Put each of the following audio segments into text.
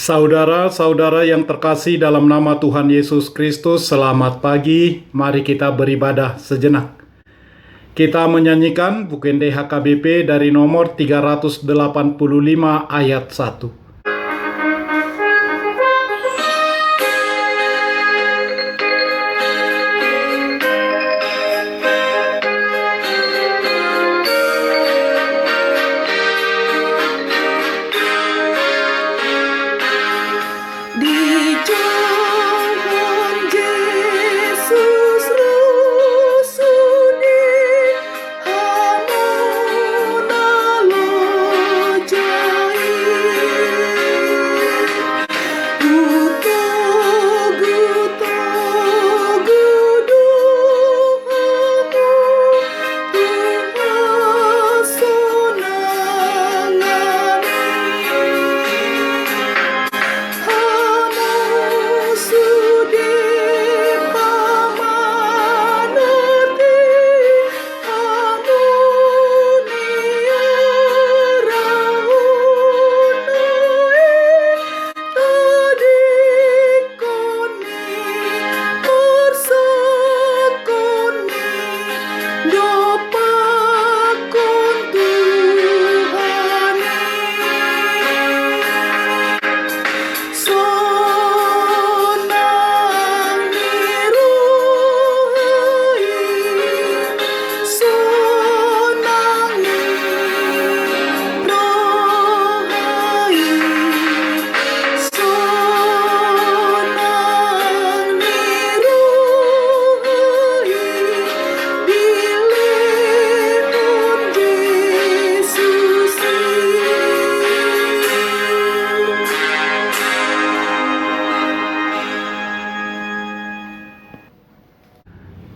Saudara-saudara yang terkasih dalam nama Tuhan Yesus Kristus, selamat pagi. Mari kita beribadah sejenak. Kita menyanyikan Bukende HKBP dari nomor 385 ayat 1.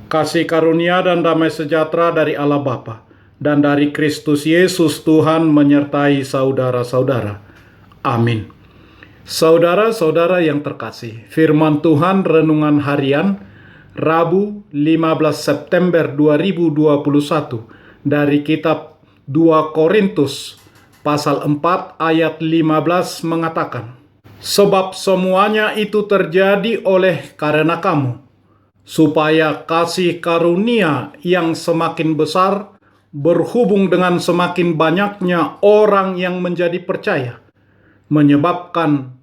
Kasih karunia dan damai sejahtera dari Allah Bapa dan dari Kristus Yesus Tuhan menyertai saudara-saudara. Amin. Saudara-saudara yang terkasih, firman Tuhan renungan harian Rabu 15 September 2021 dari kitab 2 Korintus pasal 4 ayat 15 mengatakan, "Sebab semuanya itu terjadi oleh karena kamu, supaya kasih karunia yang semakin besar berhubung dengan semakin banyaknya orang yang menjadi percaya, menyebabkan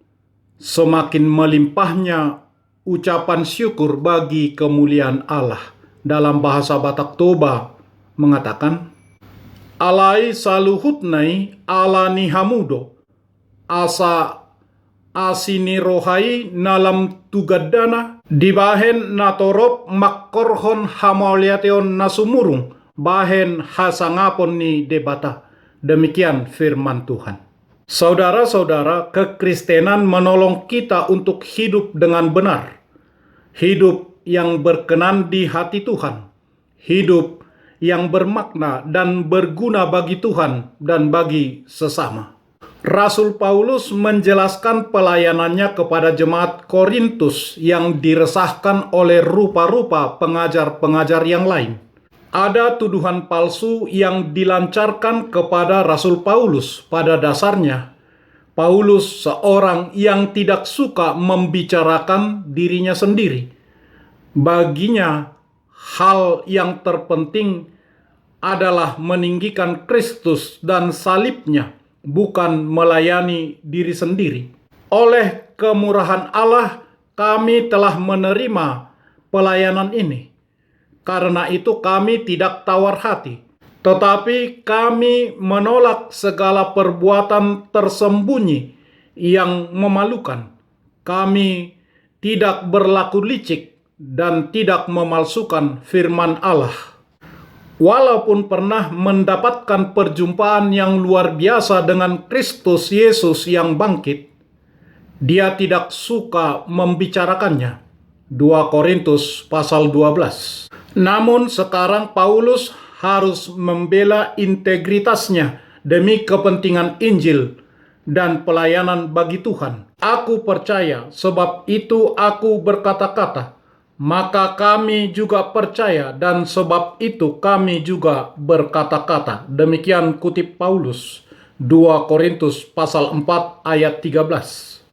semakin melimpahnya ucapan syukur bagi kemuliaan Allah." Dalam bahasa Batak Toba mengatakan, "Alai saluhutnai ala nihamudo, asa asini rohai nalam tugadana, dibahen natorop makkorhon hamauliation nasumurung, bahen hasangapon ni debata." Demikian firman Tuhan. Saudara-saudara, kekristenan menolong kita untuk hidup dengan benar, hidup yang berkenan di hati Tuhan, hidup yang bermakna dan berguna bagi Tuhan dan bagi sesama. Rasul Paulus menjelaskan pelayanannya kepada jemaat Korintus yang diresahkan oleh rupa-rupa pengajar-pengajar yang lain. Ada tuduhan palsu yang dilancarkan kepada Rasul Paulus. Pada dasarnya, Paulus seorang yang tidak suka membicarakan dirinya sendiri. Baginya, hal yang terpenting adalah meninggikan Kristus dan salibnya, bukan melayani diri sendiri. Oleh kemurahan Allah, kami telah menerima pelayanan ini. Karena itu kami tidak tawar hati, tetapi kami menolak segala perbuatan tersembunyi yang memalukan. Kami tidak berlaku licik dan tidak memalsukan firman Allah. Walaupun pernah mendapatkan perjumpaan yang luar biasa dengan Kristus Yesus yang bangkit, dia tidak suka membicarakannya. 2 Korintus pasal 12. Namun sekarang Paulus harus membela integritasnya demi kepentingan Injil dan pelayanan bagi Tuhan. "Aku percaya, sebab itu aku berkata-kata. Maka kami juga percaya, dan sebab itu kami juga berkata-kata." Demikian kutip Paulus, 2 Korintus pasal 4 ayat 13.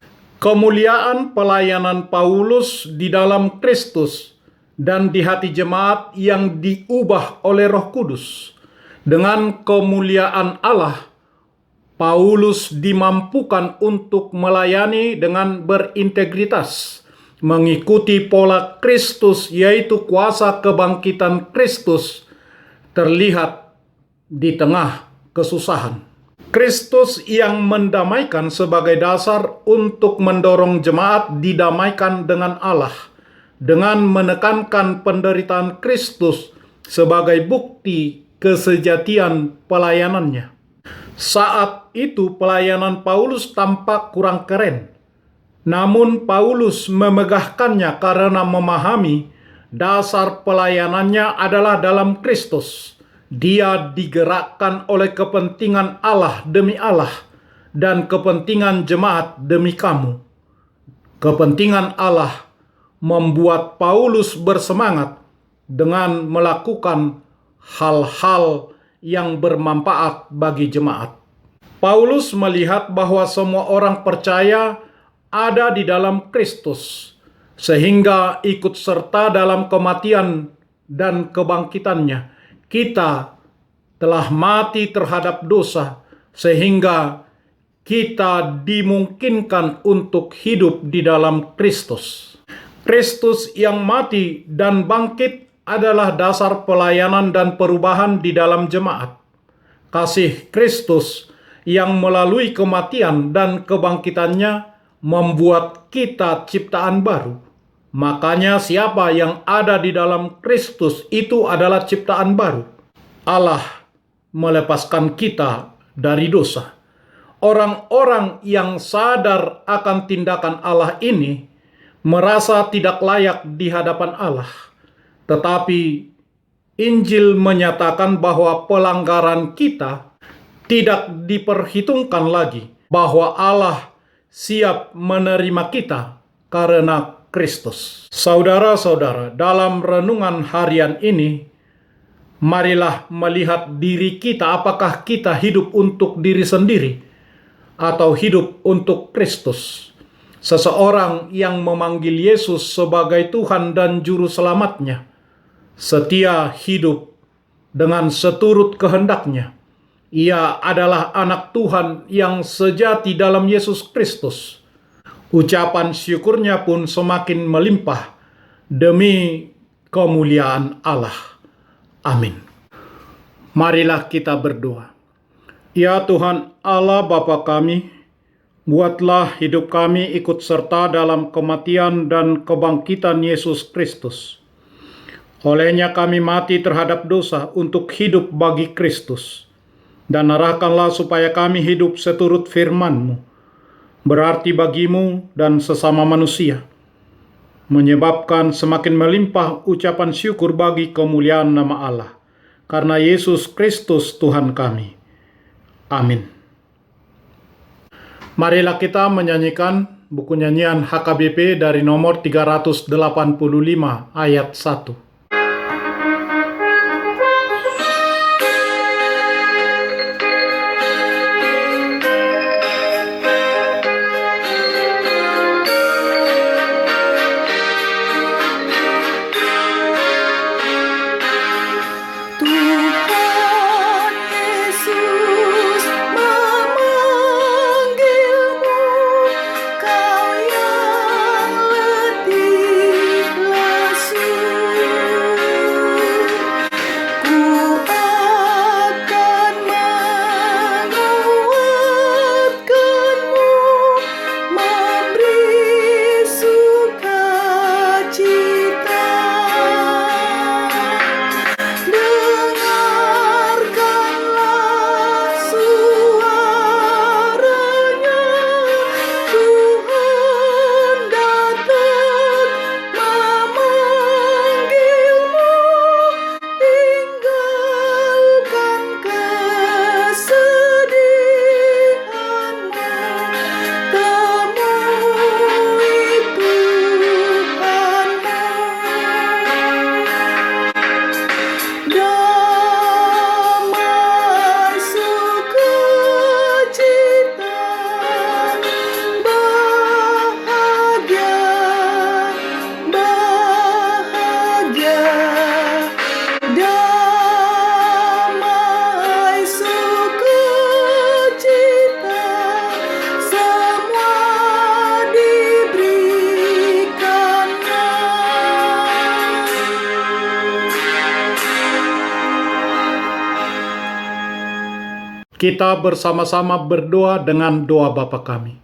Kemuliaan pelayanan Paulus di dalam Kristus dan di hati jemaat yang diubah oleh Roh Kudus. Dengan kemuliaan Allah, Paulus dimampukan untuk melayani dengan berintegritas, mengikuti pola Kristus, yaitu kuasa kebangkitan Kristus terlihat di tengah kesusahan. Kristus yang mendamaikan sebagai dasar untuk mendorong jemaat didamaikan dengan Allah, dengan menekankan penderitaan Kristus sebagai bukti kesejatian pelayanannya. Saat itu pelayanan Paulus tampak kurang keren, namun Paulus memegahkannya karena memahami dasar pelayanannya adalah dalam Kristus. Dia digerakkan oleh kepentingan Allah demi Allah dan kepentingan jemaat demi kamu. Kepentingan Allah membuat Paulus bersemangat dengan melakukan hal-hal yang bermanfaat bagi jemaat. Paulus melihat bahwa semua orang percaya ada di dalam Kristus, sehingga ikut serta dalam kematian dan kebangkitannya. Kita telah mati terhadap dosa, sehingga kita dimungkinkan untuk hidup di dalam Kristus. Kristus yang mati dan bangkit adalah dasar pelayanan dan perubahan di dalam jemaat. Kasih Kristus yang melalui kematian dan kebangkitannya membuat kita ciptaan baru. Makanya siapa yang ada di dalam Kristus itu adalah ciptaan baru. Allah melepaskan kita dari dosa. Orang-orang yang sadar akan tindakan Allah ini merasa tidak layak di hadapan Allah. Tetapi Injil menyatakan bahwa pelanggaran kita tidak diperhitungkan lagi, bahwa Allah siap menerima kita karena Kristus. Saudara-saudara, dalam renungan harian ini, marilah melihat diri kita, apakah kita hidup untuk diri sendiri atau hidup untuk Kristus. Seseorang yang memanggil Yesus sebagai Tuhan dan Juru Selamatnya, setia hidup dengan seturut kehendaknya. Ia adalah anak Tuhan yang sejati dalam Yesus Kristus. Ucapan syukurnya pun semakin melimpah demi kemuliaan Allah. Amin. Marilah kita berdoa. Ya Tuhan Allah Bapa kami, buatlah hidup kami ikut serta dalam kematian dan kebangkitan Yesus Kristus. Olehnya kami mati terhadap dosa untuk hidup bagi Kristus. Dan arahkanlah supaya kami hidup seturut firman-Mu, berarti bagimu dan sesama manusia, menyebabkan semakin melimpah ucapan syukur bagi kemuliaan nama Allah, karena Yesus Kristus Tuhan kami. Amin. Marilah kita menyanyikan buku nyanyian HKBP dari nomor 385 ayat 1. Kau yang letih lesu. Kita bersama-sama berdoa dengan doa Bapa kami.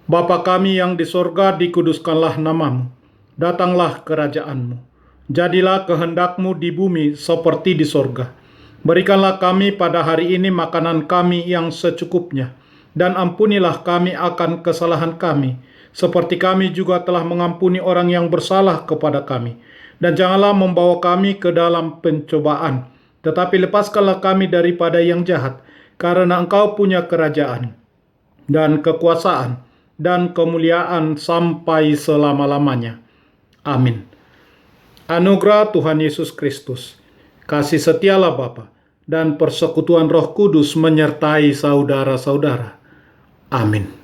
Bapa kami yang di sorga, dikuduskanlah namamu. Datanglah kerajaan-Mu. Jadilah kehendak-Mu di bumi seperti di sorga. Berikanlah kami pada hari ini makanan kami yang secukupnya. Dan ampunilah kami akan kesalahan kami, seperti kami juga telah mengampuni orang yang bersalah kepada kami. Dan janganlah membawa kami ke dalam pencobaan, tetapi lepaskanlah kami daripada yang jahat, karena Engkau punya kerajaan, dan kekuasaan, dan kemuliaan sampai selama-lamanya. Amin. Anugerah Tuhan Yesus Kristus, kasih setialah Bapa, dan persekutuan Roh Kudus menyertai saudara-saudara. Amin.